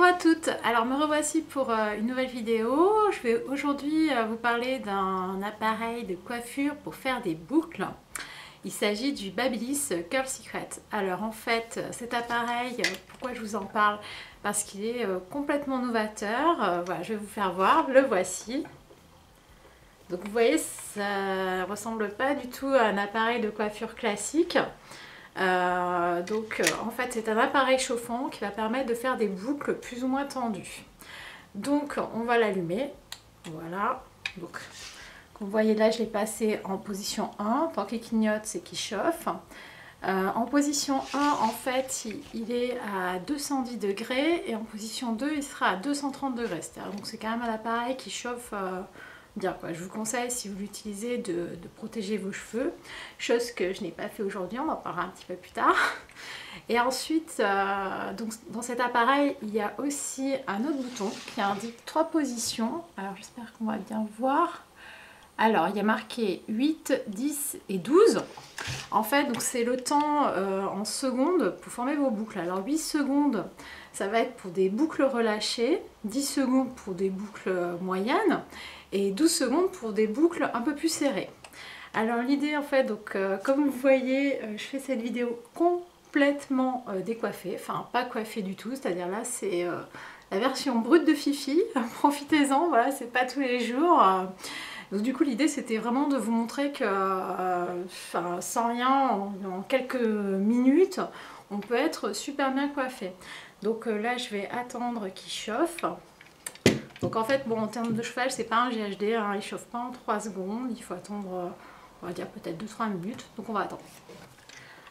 Bonjour à toutes, alors me revoici pour une nouvelle vidéo. Je vais aujourd'hui vous parler d'un appareil de coiffure pour faire des boucles. Il s'agit du Babyliss Curl Secret. Alors en fait cet appareil, pourquoi je vous en parle? Parce qu'il est complètement novateur. Voilà, je vais vous faire voir, le voici. Donc vous voyez, ça ressemble pas du tout à un appareil de coiffure classique. En fait c'est un appareil chauffant qui va permettre de faire des boucles plus ou moins tendues. Donc on va l'allumer, voilà. Donc vous voyez là je l'ai passé en position 1, tant qu'il clignote c'est qu'il chauffe. En position 1 en fait il est à 210 degrés et en position 2 il sera à 230 degrés. Donc c'est quand même un appareil qui chauffe bien quoi. Je vous conseille, si vous l'utilisez, de protéger vos cheveux, chose que je n'ai pas fait aujourd'hui, on en parlera un petit peu plus tard. Et ensuite, donc, dans cet appareil, il y a aussi un autre bouton qui indique 3 positions. Alors j'espère qu'on va bien voir. Alors il y a marqué 8, 10 et 12. En fait, donc c'est le temps en secondes pour former vos boucles. Alors 8 secondes, ça va être pour des boucles relâchées, 10 secondes pour des boucles moyennes et 12 secondes pour des boucles un peu plus serrées. Alors l'idée en fait, donc comme vous voyez, je fais cette vidéo complètement décoiffée, enfin pas coiffée du tout, c'est-à-dire là c'est la version brute de Fifi, profitez-en, voilà, c'est pas tous les jours. Donc du coup l'idée c'était vraiment de vous montrer que sans rien, en quelques minutes, on peut être super bien coiffé. Donc là je vais attendre qu'il chauffe. Donc en fait bon, en termes de chauffage c'est pas un GHD, hein, il chauffe pas en 3 secondes, il faut attendre on va dire peut-être 2-3 minutes, donc on va attendre.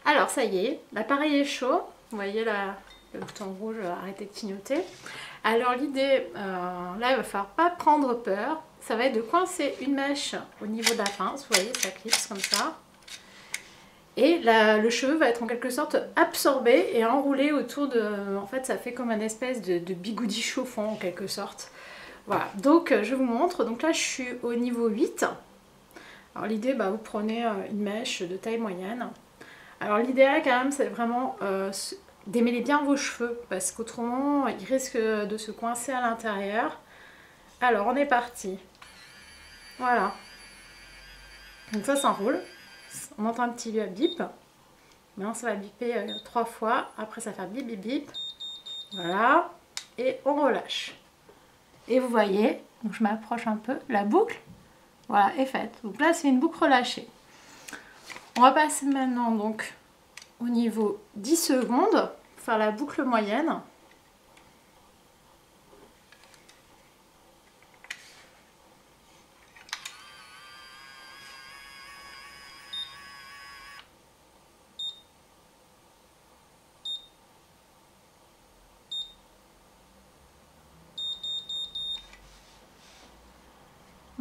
Alors ça y est, l'appareil est chaud, vous voyez là, le bouton rouge arrêter de clignoter. Alors l'idée, là il va falloir pas prendre peur, ça va être de coincer une mèche au niveau de la pince, vous voyez ça clipse comme ça. Et là, le cheveu va être en quelque sorte absorbé et enroulé autour de... En fait ça fait comme une espèce de bigoudi chauffant en quelque sorte. Voilà, donc je vous montre, donc là je suis au niveau 8. Alors l'idée, vous prenez une mèche de taille moyenne. Alors l'idéal quand même c'est vraiment démêler bien vos cheveux parce qu'autrement ils risquent de se coincer à l'intérieur. Alors on est parti. Voilà. Donc ça s'enroule. On entend un petit bip. Maintenant ça va biper 3 fois. Après ça va faire bip bip bip. Voilà. Et on relâche. Et vous voyez, donc je m'approche un peu, la boucle, voilà, est faite. Donc là c'est une boucle relâchée. On va passer maintenant donc au niveau 10 secondes pour faire la boucle moyenne.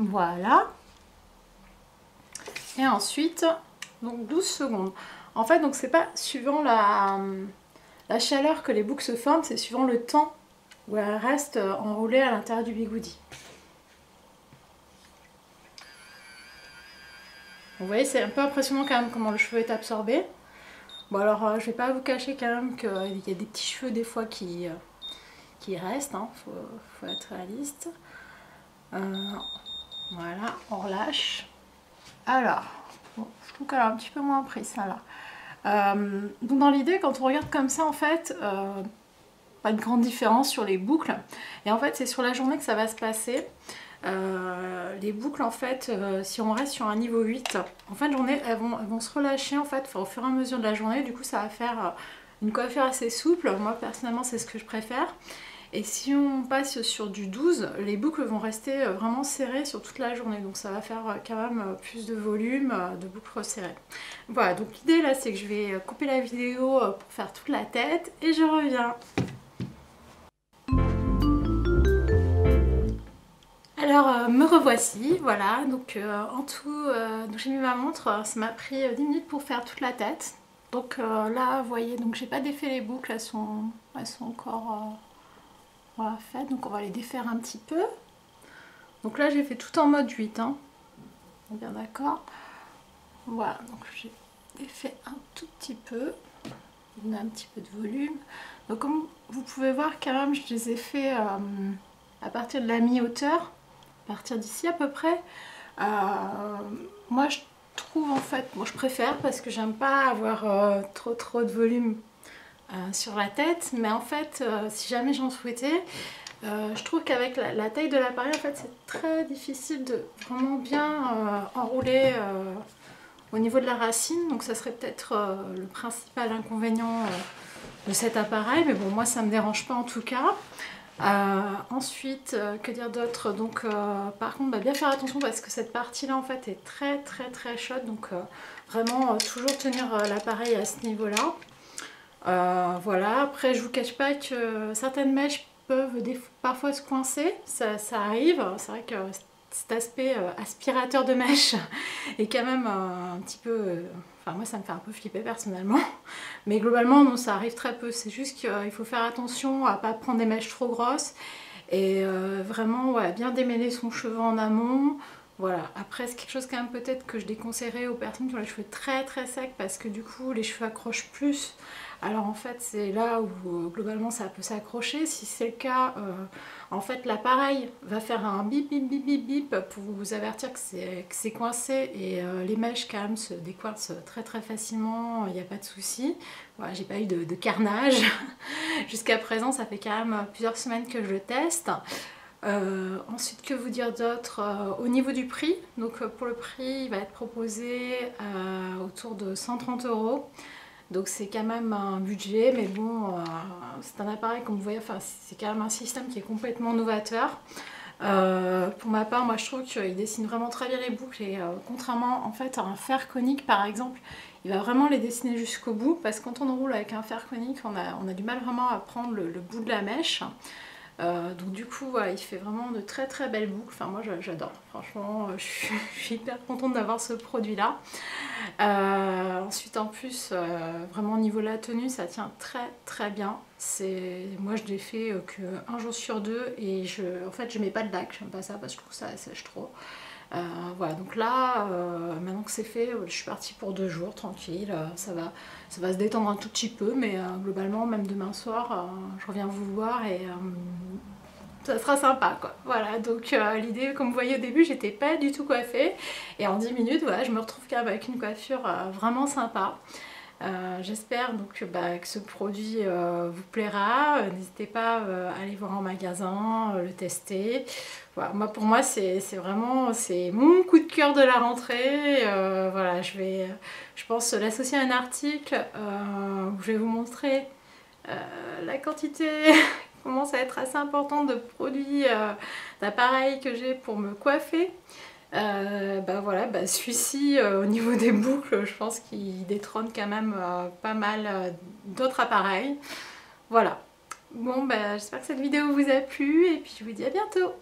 Voilà. Et ensuite, donc 12 secondes. En fait, donc c'est pas suivant la chaleur que les boucles se forment, c'est suivant le temps où elles restent enroulées à l'intérieur du bigoudi. Vous voyez, c'est un peu impressionnant quand même comment le cheveu est absorbé. Bon alors, je vais pas vous cacher quand même qu'il y a des petits cheveux des fois qui restent, hein. Faut être réaliste. Voilà, on relâche. Alors, bon, je trouve qu'elle a un petit peu moins pris ça là. Donc dans l'idée, quand on regarde comme ça, en fait, pas de grande différence sur les boucles. Et en fait, c'est sur la journée que ça va se passer. Les boucles, en fait, si on reste sur un niveau 8, en fin de journée, elles vont se relâcher en fait au fur et à mesure de la journée. Du coup, ça va faire une coiffure assez souple. Moi, personnellement, c'est ce que je préfère. Et si on passe sur du 12, les boucles vont rester vraiment serrées sur toute la journée. Donc ça va faire quand même plus de volume, de boucles resserrées. Voilà, donc l'idée là c'est que je vais couper la vidéo pour faire toute la tête et je reviens. Alors me revoici, voilà, donc en tout, j'ai mis ma montre, ça m'a pris 10 minutes pour faire toute la tête. Donc là, vous voyez, donc j'ai pas défait les boucles, elles sont encore... Voilà, fait. Donc on va les défaire un petit peu. Donc là j'ai fait tout en mode 8, hein. On est bien d'accord. Voilà, donc j'ai défait un tout petit peu. il donne un petit peu de volume. Donc comme vous pouvez voir quand même, je les ai fait à partir de la mi-hauteur, à partir d'ici à peu près. Moi je trouve en fait, moi je préfère parce que j'aime pas avoir trop de volume sur la tête, mais en fait si jamais j'en souhaitais, je trouve qu'avec la taille de l'appareil en fait c'est très difficile de vraiment bien enrouler au niveau de la racine, donc ça serait peut-être le principal inconvénient de cet appareil, mais bon moi ça me dérange pas en tout cas. Ensuite, que dire d'autre? Donc par contre bien faire attention parce que cette partie là en fait est très chaude, donc vraiment toujours tenir l'appareil à ce niveau là. Voilà, après je vous cache pas que certaines mèches peuvent parfois se coincer, ça arrive, c'est vrai que cet aspect aspirateur de mèche est quand même un petit peu... Enfin moi ça me fait un peu flipper personnellement, mais globalement non, ça arrive très peu, c'est juste qu'il faut faire attention à ne pas prendre des mèches trop grosses et vraiment ouais, bien démêler son cheveu en amont. Voilà, après c'est quelque chose quand même peut-être que je déconseillerais aux personnes qui ont les cheveux très secs parce que du coup les cheveux accrochent plus. Alors en fait c'est là où globalement ça peut s'accrocher. Si c'est le cas, en fait l'appareil va faire un bip bip bip bip bip pour vous avertir que c'est coincé et les mèches quand même se décoincent très facilement, il n'y a pas de souci. Voilà, j'ai pas eu de carnage jusqu'à présent, ça fait quand même plusieurs semaines que je le teste. Ensuite, que vous dire d'autre? Au niveau du prix, donc pour le prix il va être proposé autour de 130 €. Donc c'est quand même un budget, mais bon, c'est un appareil comme vous voyez, enfin, c'est quand même un système qui est complètement novateur. Pour ma part, moi je trouve qu'il dessine vraiment très bien les boucles et contrairement en fait à un fer conique par exemple, il va vraiment les dessiner jusqu'au bout parce que quand on enroule avec un fer conique, on a du mal vraiment à prendre le bout de la mèche. Donc du coup il fait vraiment de très belles boucles, enfin moi j'adore, franchement je suis hyper contente d'avoir ce produit là. Ensuite en plus vraiment au niveau de la tenue ça tient très bien, moi je l'ai fait que un jour sur deux et en fait je mets pas de lac, j'aime pas ça parce que je trouve ça sèche trop. Voilà, donc là, maintenant que c'est fait, je suis partie pour 2 jours, tranquille, ça va se détendre un tout petit peu, mais globalement, même demain soir, je reviens vous voir et ça sera sympa, quoi. Voilà, donc l'idée, comme vous voyez au début, j'étais pas du tout coiffée, et en 10 minutes, voilà, je me retrouve quand même avec une coiffure vraiment sympa. J'espère donc que ce produit vous plaira. N'hésitez pas à aller voir en magasin, le tester. Voilà, pour moi c'est vraiment mon coup de cœur de la rentrée. Voilà, je pense l'associer à un article où je vais vous montrer la quantité commence à être assez importante de produits, d'appareils que j'ai pour me coiffer. Voilà, celui-ci au niveau des boucles, je pense qu'il détrône quand même pas mal d'autres appareils. Voilà. Bon, j'espère que cette vidéo vous a plu et puis je vous dis à bientôt.